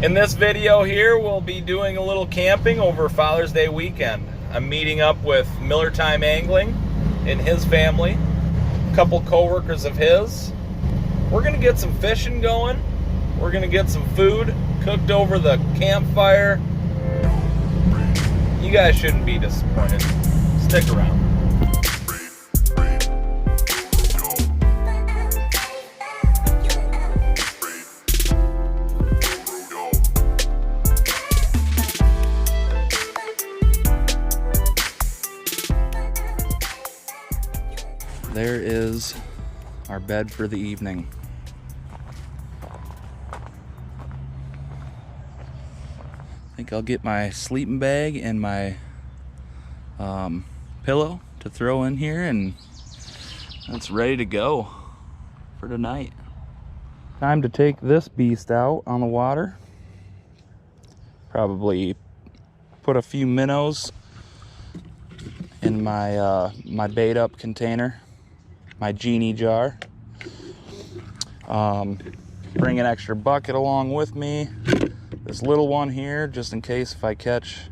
In this video here, we'll be doing a little camping over Father's Day weekend. I'm meeting up with Miller Time Angling and his family, a couple co-workers of his. We're gonna get some fishing going. We're gonna get some food cooked over the campfire. You guys shouldn't be disappointed. Stick around. There is our bed for the evening. I think I'll get my sleeping bag and my pillow to throw in here, and it's ready to go for tonight. Time to take this beast out on the water. Probably put a few minnows in my my bait up container, my genie jar. Bring an extra bucket along with me. This little one here, just in case if I catch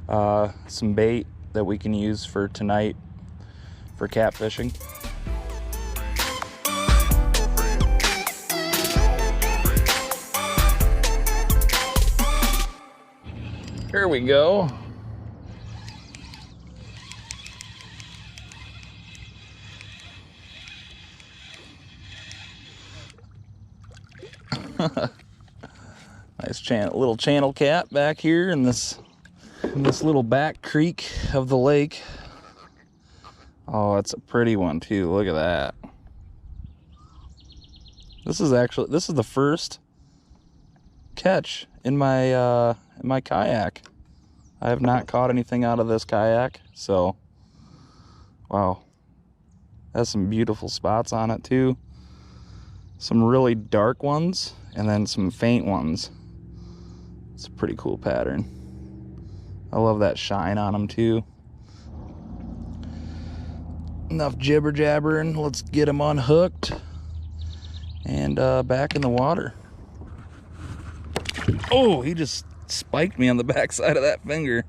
some bait that we can use for tonight for catfishing. Here we go. Nice little channel cat back here in this little back creek of the lake. Oh, it's a pretty one too. Look at that. This is the first catch in my kayak. I have not caught anything out of this kayak, so wow. Has some beautiful spots on it too. Some really dark ones and then some faint ones. It's a pretty cool pattern. I love that shine on them too. Enough jibber jabbering. Let's get them unhooked and back in the water. Oh, he just spiked me on the backside of that finger.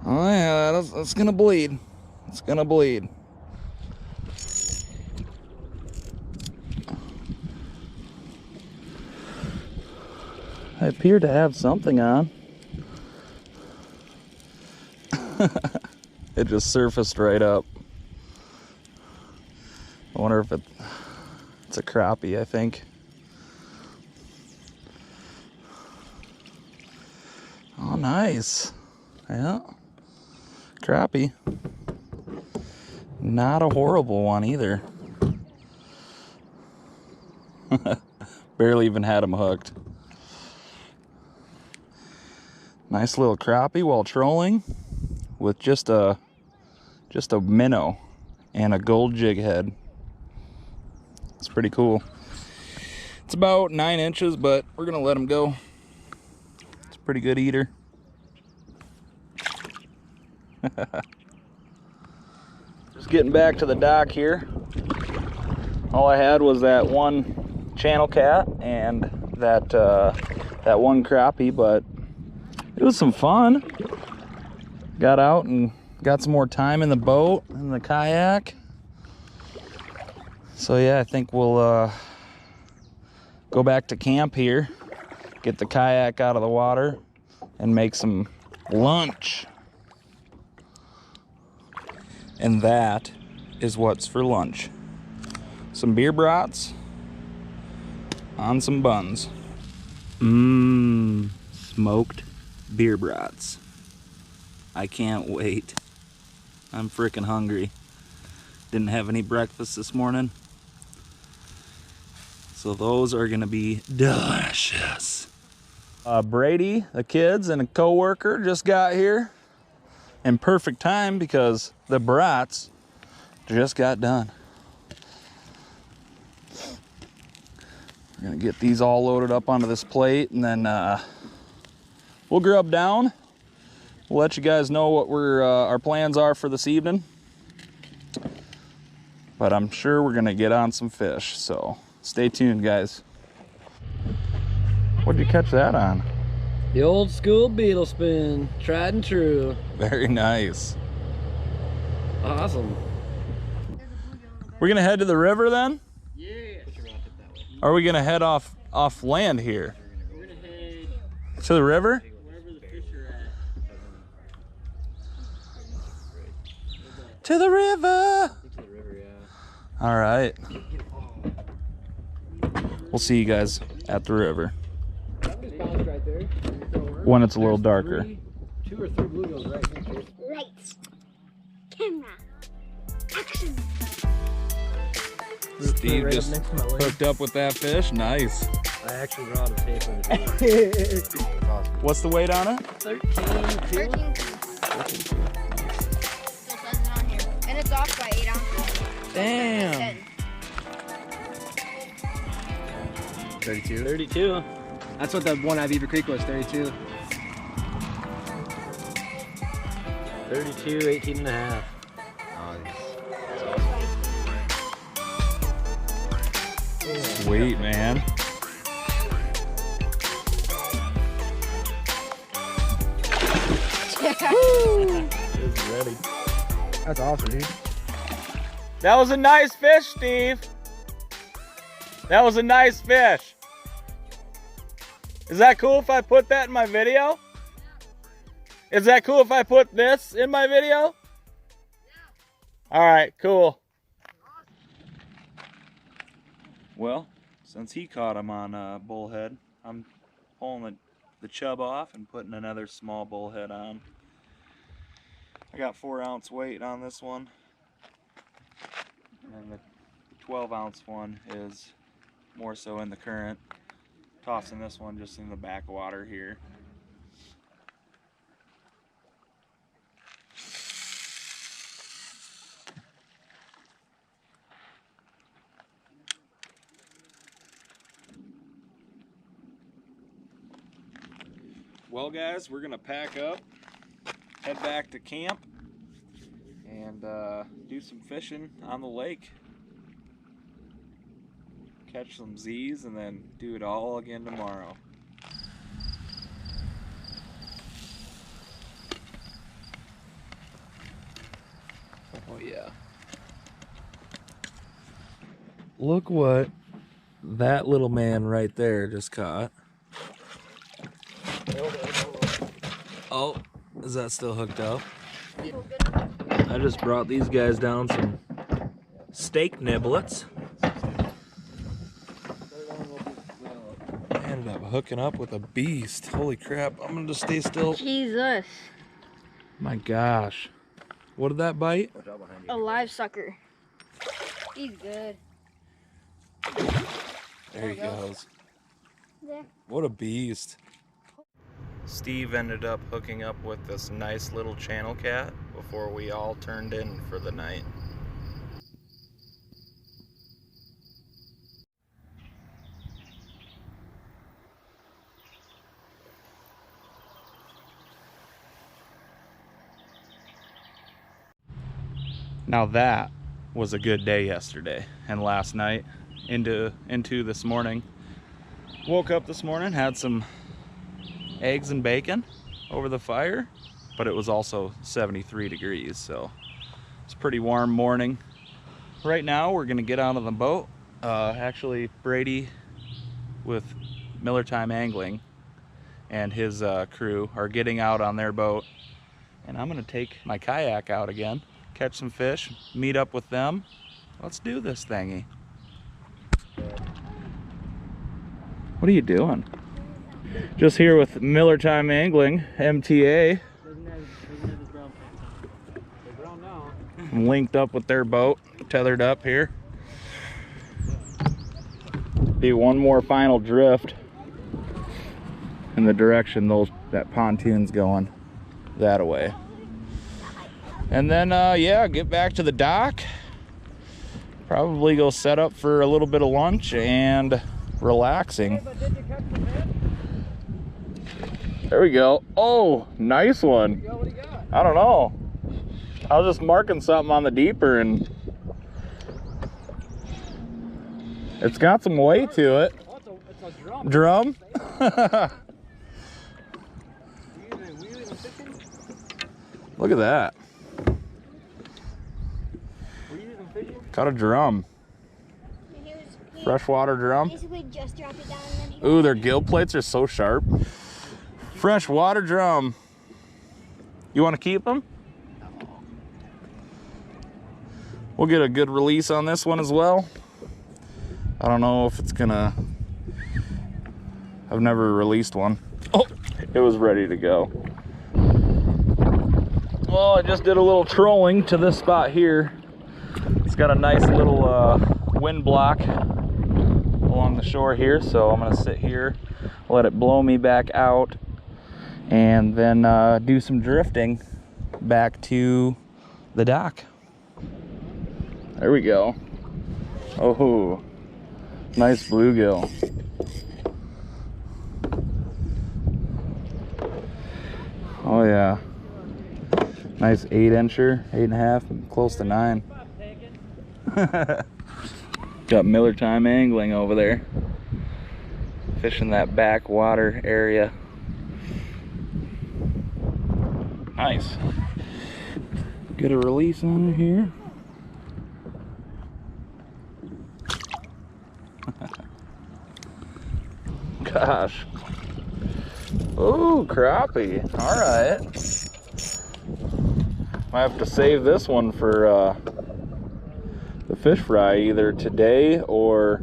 Oh yeah, that's gonna bleed. It's gonna bleed. I appear to have something on. It just surfaced right up. I wonder if it's a crappie, I think. Oh, nice. Yeah. Crappie. Not a horrible one either. Barely even had him hooked. Nice little crappie while trolling with just a minnow and a gold jig head. It's pretty cool. It's about 9 inches, but we're gonna let him go. It's a pretty good eater. Just getting back to the dock here. All I had was that one channel cat and that one crappie, but it was some fun. Got out and got some more time in the boat and the kayak. So yeah, I think we'll go back to camp here, get the kayak out of the water, and make some lunch. And that is what's for lunch. Some beer brats on some buns. Smoked beer brats. I can't wait. I'm freaking hungry. Didn't have any breakfast this morning, so those are gonna be delicious. Brady, the kids, and a co-worker just got here in perfect time because the brats just got done. We're gonna get these all loaded up onto this plate, and then we'll grub down. We'll let you guys know what our plans are for this evening. But I'm sure we're gonna get on some fish, so stay tuned, guys. What'd you catch that on? The old school beetle spin, tried and true. Very nice. Awesome. We're gonna head to the river then? Yeah. Or are we gonna head off land here? We're gonna head To the river? wherever the fish are at. To the river! To the river, yeah. All right. We'll see you guys at the river. Right there. When it's a little darker. 2 or 3 bluegills right here. Lights, camera, action. Steve Right up just next to my leg. hooked up with that fish. Nice. I actually brought a tape of it. What's the weight on it? 13 13. Still says it on here. And it's off by 8 ounces. Damn. 10. 32. 32. That's what the one at Beaver Creek was, 32. 32, 18 and a half. Sweet, man. It's ready. That's awesome, dude. That was a nice fish, Steve. That was a nice fish. Is that cool if I put that in my video? Is that cool if I put this in my video? All right, cool. Well, since he caught him on bullhead, I'm pulling the chub off and putting another small bullhead on. I got 4-ounce weight on this one. And the 12-ounce one is more so in the current. Tossing this one just in the backwater here. Well guys, we're gonna pack up, head back to camp, and do some fishing on the lake. Catch some Z's and then do it all again tomorrow. Oh yeah. Look what that little man right there just caught. Oh, is that still hooked up? I just brought these guys down some steak niblets. I ended up hooking up with a beast. Holy crap, I'm gonna just stay still. Jesus. My gosh. What did that bite? A live sucker. He's good. There he goes. There. What a beast. Steve ended up hooking up with this nice little channel cat before we all turned in for the night. Now that was a good day yesterday and last night into this morning. Woke up this morning, had some eggs and bacon over the fire, but it was also 73 degrees, so it's a pretty warm morning. Right now we're gonna get out on the boat. Actually, Brady with Miller Time Angling and his crew are getting out on their boat, and I'm gonna take my kayak out again, catch some fish, meet up with them. Let's do this thingy. What are you doing? Just here with Miller Time Angling, MTA. I'm linked up with their boat, tethered up here. Do one more final drift in the direction that pontoon's going, that way. And then, yeah, get back to the dock. Probably go set up for a little bit of lunch and relaxing. There we go. Oh, nice one. What do you got? I don't know. I was just marking something on the deeper and it's got some weight to it. Oh, it's A drum. Drum? Look at that. Were you even fishing? Caught a drum. Freshwater drum. Basically just dropped it down and then Ooh, their gill plates are so sharp. Freshwater drum. You want to keep them? We'll get a good release on this one as well. I don't know if it's gonna... I've never released one. Oh, it was ready to go. Well, I just did a little trolling to this spot here. It's got a nice little wind block along the shore here, so I'm gonna sit here, let it blow me back out, and then do some drifting back to the dock. There we go. Oh, nice bluegill. Oh yeah, nice 8-incher, 8.5, close to 9. Got Miller Time Angling over there, fishing that backwater area. Nice. Get a release on it here. Gosh. Ooh, crappie. All right. Might have to save this one for the fish fry either today or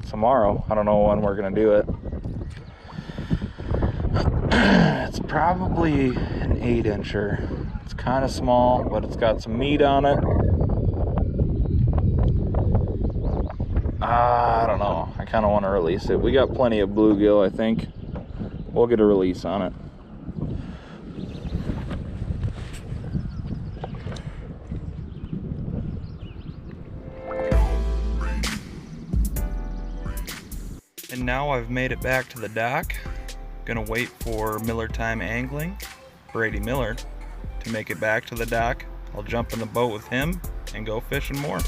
tomorrow. I don't know when we're gonna do it. It's probably an 8-incher. It's kind of small, but it's got some meat on it. I don't know. I kind of want to release it. We got plenty of bluegill, I think. We'll get a release on it. And now I've made it back to the dock. Gonna wait for Miller Time Angling, Brady Miller, to make it back to the dock. I'll jump in the boat with him and go fishing more.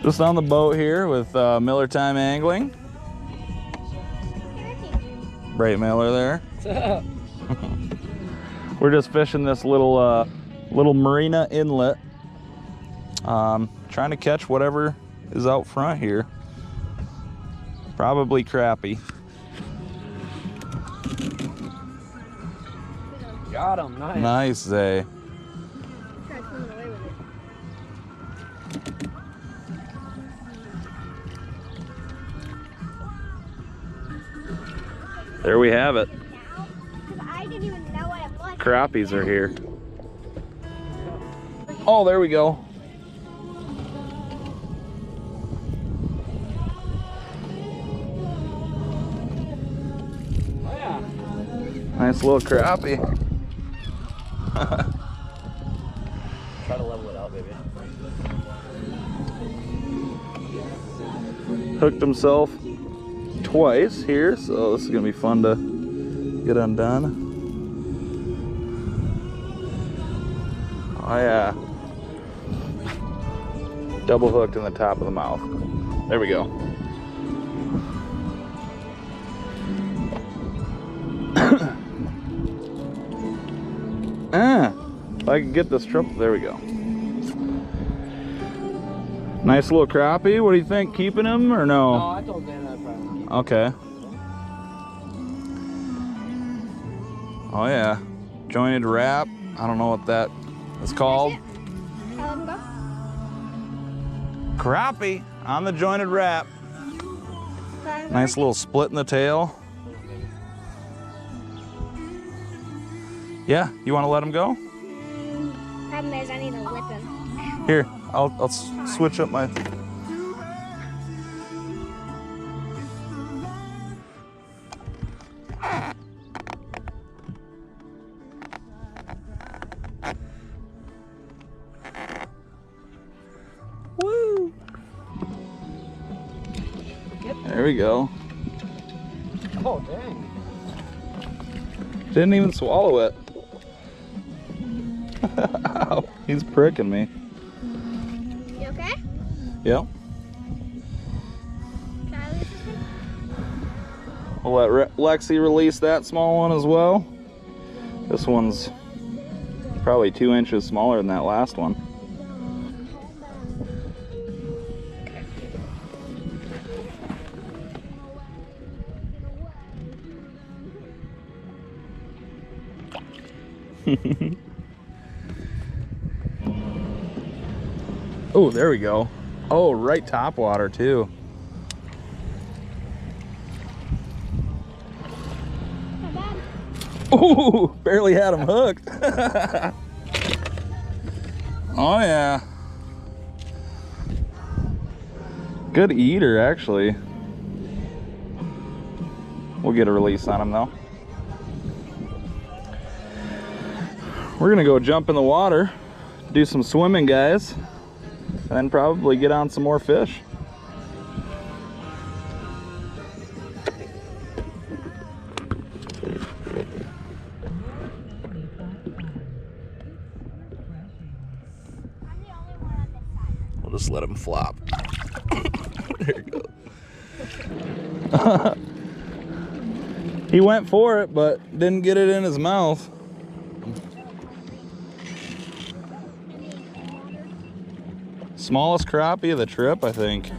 Just on the boat here with Miller Time Angling. Brady Miller there. What's up? We're just fishing this little marina inlet. Trying to catch whatever is out front here. Probably crappie. Got him. Nice. Nice, Zay. Try swimming away with it. There we have it. Now, because I didn't even know what it was. Crappies are here. Oh, there we go. Oh yeah. Nice little crappie. Try to level it out, baby. Hooked himself twice here, so this is gonna be fun to get undone. Oh yeah. Double hooked in the top of the mouth. There we go. If I can get this triple, there we go. Nice little crappie. What do you think? Keeping him or no? No, I told Dan I'd probably keep him. Okay. Oh yeah. Jointed wrap. I don't know what that is called. Crappie on the jointed wrap. Nice little split in the tail. Yeah, you want to let him go? Problem is, I need to lip him. Here, I'll switch up my... There we go. Oh, dang. Didn't even swallow it. Ow, he's pricking me. You okay? Yep. Can I release this one? We'll let Lexi release that small one as well. This one's probably 2 inches smaller than that last one. Oh, there we go. Oh, right top water too. Not bad. Ooh, barely had him hooked. Oh yeah. Good eater, actually. We'll get a release on him though. We're gonna go jump in the water, do some swimming, guys, and then probably get on some more fish. We'll just let him flop. There you go. He went for it, but didn't get it in his mouth. Smallest crappie of the trip, I think.